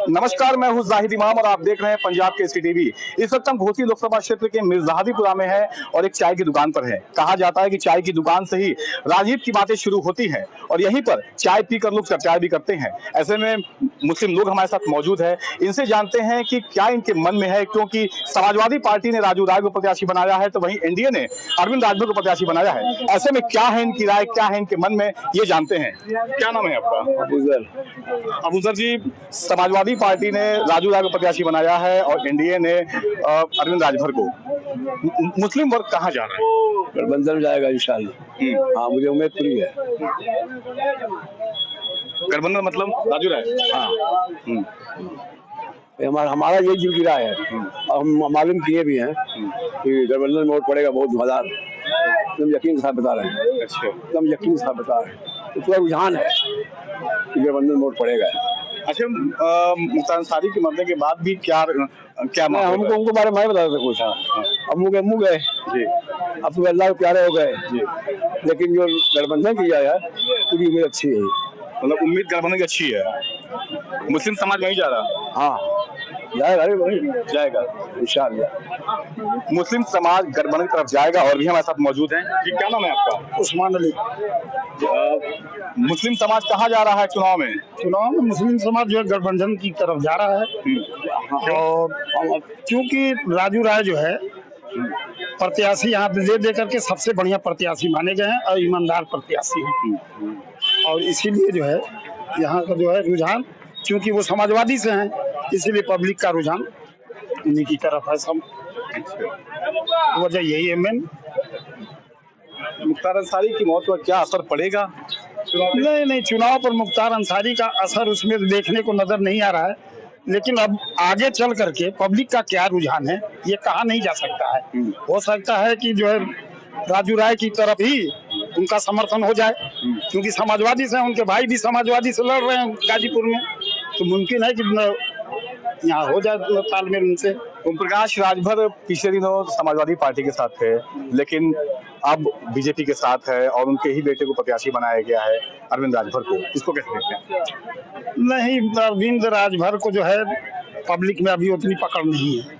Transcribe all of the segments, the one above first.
नमस्कार, मैं हूं जाहिद इमाम और आप देख रहे हैं पंजाब केसरी टीवी। इस वक्त हम घोसी लोकसभा क्षेत्र के मिर्जाहदीपुरा में हैं और एक चाय की दुकान पर हैं। कहा जाता है कि चाय की दुकान से ही राजनीति की बातें शुरू होती हैं और यहीं पर चाय पीकर लोग चर्चाएं भी करते हैं। ऐसे में मुस्लिम लोग हमारे साथ मौजूद है, इनसे जानते हैं कि क्या इनके मन में है, क्योंकि समाजवादी पार्टी ने राजू राय को प्रत्याशी बनाया है तो वहीं एनडीए ने अरविंद राजभर को प्रत्याशी बनाया है। ऐसे में क्या है इनकी राय, क्या है इनके मन में, ये जानते हैं। क्या नाम है आपका? अबूजर जी, समाजवादी पार्टी ने राजू राय को प्रत्याशी बनाया है और एनडीए ने अरविंद राजभर को। मुस्लिम वर्ग कहाँ जा रहा है? गठबंधन जाएगा इंशाल्लाह। हाँ, मुझे उम्मीद पूरी है। गठबंधन मतलब राजू राय? हाँ, हमारा यही दिल की राय है और हम मालूम किए भी हैं कि गठबंधन में वोट पड़ेगा बहुत ज़्यादा। एकदम यकीन के साथ बता रहे हैं। अच्छा, एकदम यकीन के साथ बता रहे हैं। तो पूरा रुझान है कि गठबंधन में वोट पड़ेगा। अच्छा, मुख्तार अंसारी के मरने के बाद भी क्या हमको उनको बारे में बता सकते कुछ। अम्मू गए जी, अब तो अल्लाह के प्यारे हो गए जी, लेकिन जो गठबंधन किया है पूरी उम्मीद अच्छी है। मतलब उम्मीद गठबंधन की अच्छी है। मुस्लिम समाज वहीं जा रहा? हाँ, जाएगा, अरे वही जाएगा इंशाल्लाह। मुस्लिम समाज गठबंधन की तरफ जाएगा और भी हमारे साथ मौजूद हैं। जी, क्या नाम है आपका? उस्मान अली। मुस्लिम समाज कहाँ जा रहा है चुनाव में? चुनाव में मुस्लिम समाज जो है गठबंधन की तरफ जा रहा है और क्योंकि राजू राय जो है प्रत्याशी यहाँ दे करके सबसे बढ़िया प्रत्याशी माने गए हैं और ईमानदार प्रत्याशी हैं और इसीलिए जो है यहाँ का जो है रुझान, क्योंकि वो समाजवादी से हैं, इसीलिए पब्लिक का रुझान इन्हीं की तरफ है। सब वजह यही है मेन। मुख्तार अंसारी की मौत पर क्या असर पड़ेगा? नहीं, चुनाव पर मुख्तार अंसारी का असर उसमें देखने को नजर नहीं आ रहा है, लेकिन अब आगे चल करके पब्लिक का क्या रुझान है ये कहा नहीं जा सकता है। हो सकता है कि जो है राजू राय की तरफ ही उनका समर्थन हो जाए, क्योंकि समाजवादी से उनके भाई भी समाजवादी से लड़ रहे हैं गाजीपुर में, तो मुमकिन है कि यहाँ हो जाए तालमेल उनसे। ओम प्रकाश राजभर पिछले दिनों समाजवादी पार्टी के साथ थे, लेकिन अब बीजेपी के साथ है और उनके ही बेटे को प्रत्याशी बनाया गया है अरविंद राजभर को। इसको कैसे देखते हैं? नहीं, अरविंद राजभर को जो है पब्लिक में अभी उतनी पकड़ नहीं है।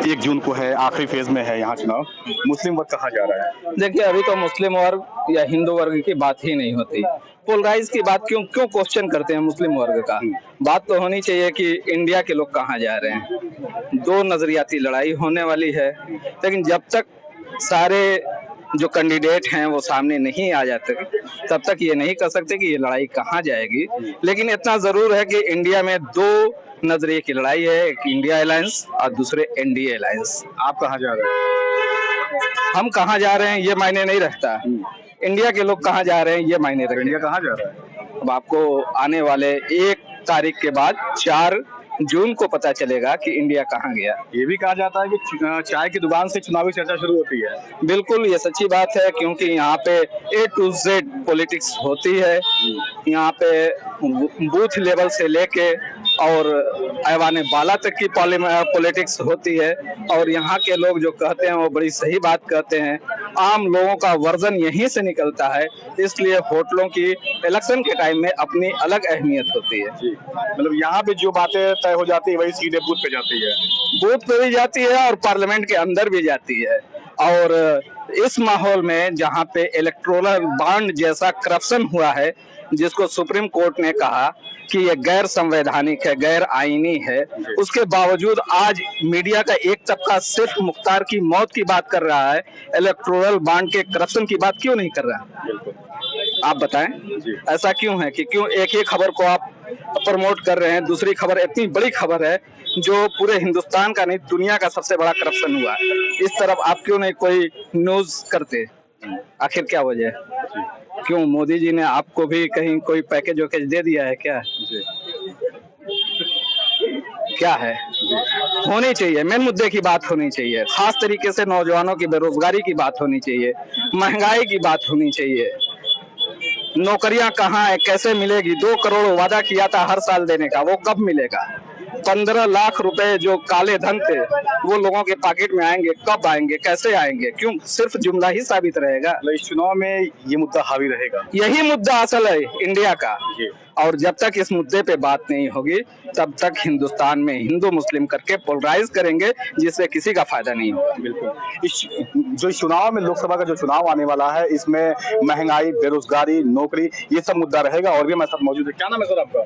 1 जून को है, आखिरी फेज में है यहाँ चुनाव। मुस्लिम वर्ग कहाँ जा रहा है? देखिए, अभी तो मुस्लिम वर्ग या हिंदू वर्ग की बात ही नहीं होती। पोलराइज की बात क्यों क्वेश्चन करते हैं मुस्लिम वर्ग का? बात तो होनी चाहिए कि इंडिया के लोग कहाँ जा रहे हैं। 2 नजरियाती लड़ाई होने वाली है, लेकिन जब तक सारे जो कैंडिडेट हैं वो सामने नहीं आ जाते तब तक ये नहीं कर सकते कि ये लड़ाई कहाँ जाएगी। लेकिन इतना जरूर है कि इंडिया में 2 नजरिए की लड़ाई है, एक इंडिया अलायंस और दूसरे एनडीए अलायंस। आप कहाँ जा रहे हैं? हम कहाँ जा रहे हैं ये मायने नहीं रखता, इंडिया के लोग कहाँ जा रहे हैं ये मायने रखते हैं। इंडिया कहाँ जा रहा है? अब आपको आने वाले 1 तारीख के बाद 4 जून को पता चलेगा कि इंडिया कहाँ गया। ये भी कहा जाता है कि चाय की दुकान से चुनावी चर्चा शुरू होती है। बिल्कुल, ये सच्ची बात है, क्योंकि यहाँ पे A to Z पॉलिटिक्स होती है। यहाँ पे बूथ लेवल से लेके और ऐवाने बाला तक की पॉलिटिक्स होती है और यहाँ के लोग जो कहते हैं वो बड़ी सही बात कहते हैं। आम लोगों का वर्जन यहीं से निकलता है, इसलिए होटलों की इलेक्शन के टाइम में अपनी अलग अहमियत होती है। मतलब यहाँ पे जो बातें तय हो जाती है वही सीधे बूथ पे जाती है। बूथ पे भी जाती है और पार्लियामेंट के अंदर भी जाती है। और इस माहौल में जहाँ पे इलेक्टोरल बॉन्ड जैसा करप्शन हुआ है, जिसको सुप्रीम कोर्ट ने कहा कि ये गैर संवैधानिक है, गैर आईनी है, उसके बावजूद आज मीडिया का एक तबका सिर्फ मुख्तार की मौत की बात कर रहा है, इलेक्टोरल बॉन्ड के करप्शन की बात क्यों नहीं कर रहा है? आप बताएं, ऐसा क्यों है कि क्यों एक ही खबर को आप प्रमोट कर रहे हैं, दूसरी खबर इतनी बड़ी खबर है जो पूरे हिंदुस्तान का नहीं दुनिया का सबसे बड़ा करप्शन हुआ है, इस तरफ आप क्यों नहीं कोई न्यूज करते? आखिर क्या वजह है? क्यों मोदी जी ने आपको भी कहीं कोई पैकेज वैकेज दे दिया है क्या? क्या है? होनी चाहिए, मेन मुद्दे की बात होनी चाहिए, खास तरीके से नौजवानों की बेरोजगारी की बात होनी चाहिए, महंगाई की बात होनी चाहिए। नौकरियां कहाँ है, कैसे मिलेगी? 2 करोड़ वादा किया था हर साल देने का, वो कब मिलेगा? 15 लाख रुपए जो काले धन थे वो लोगों के पॉकेट में आएंगे, कब आएंगे, कैसे आएंगे? क्यों सिर्फ जुमला ही साबित रहेगा? मतलब इस चुनाव में ये मुद्दा हावी रहेगा। यही मुद्दा असल है इंडिया का, और जब तक इस मुद्दे पे बात नहीं होगी तब तक हिंदुस्तान में हिंदू मुस्लिम करके पोलराइज करेंगे, जिससे किसी का फायदा नहीं होगा। बिल्कुल। इस चुनाव में, लोकसभा का जो चुनाव आने वाला है, इसमें महंगाई, बेरोजगारी, नौकरी, ये सब मुद्दा रहेगा। और भी हमारे साथ मौजूद है। क्या नाम है सर आपका?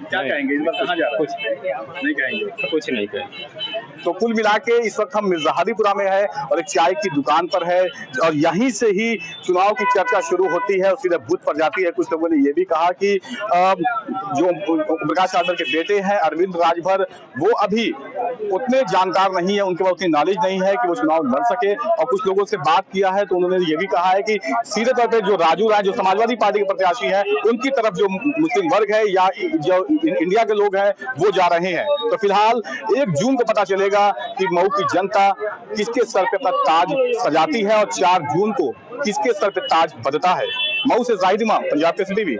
क्या कहेंगे इस बार, कहाँ जा रहा है? कुछ नहीं कहेंगे, कुछ नहीं कहेंगे। तो कुल मिला के इस वक्त हम मिर्जाहदीपुरा में है और एक चाय की दुकान पर है, और यहीं से ही चुनाव की चर्चा शुरू होती है और सीधे बूथ पर जाती है। कुछ लोगों ने ये भी कहा कि जो प्रकाश राजभर के बेटे हैं अरविंद राजभर, वो अभी उतने जानकार नहीं है, उनके पास उतनी नॉलेज नहीं है कि वो चुनाव लड़ सके। और कुछ लोगों से बात किया है तो उन्होंने ये भी कहा है कि सीधे तौर पर जो राजू राय, जो समाजवादी पार्टी के प्रत्याशी है, उनकी तरफ जो मुस्लिम वर्ग है या जो इंडिया के लोग हैं वो जा रहे हैं। तो फिलहाल 1 जून को पता चलेगा कि मऊ की जनता किसके सर पे अपना ताज सजाती है और 4 जून को किसके सर पे ताज बदता है। मऊ से जाहिद इमाम, पंजाब केसरी टीवी।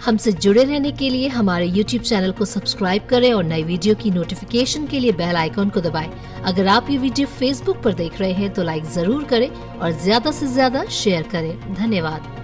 हमसे जुड़े रहने के लिए हमारे YouTube चैनल को सब्सक्राइब करें और नई वीडियो की नोटिफिकेशन के लिए बेल आइकॉन को दबाएं। अगर आप ये वीडियो Facebook पर देख रहे हैं तो लाइक जरूर करें और ज्यादा से ज्यादा शेयर करें। धन्यवाद।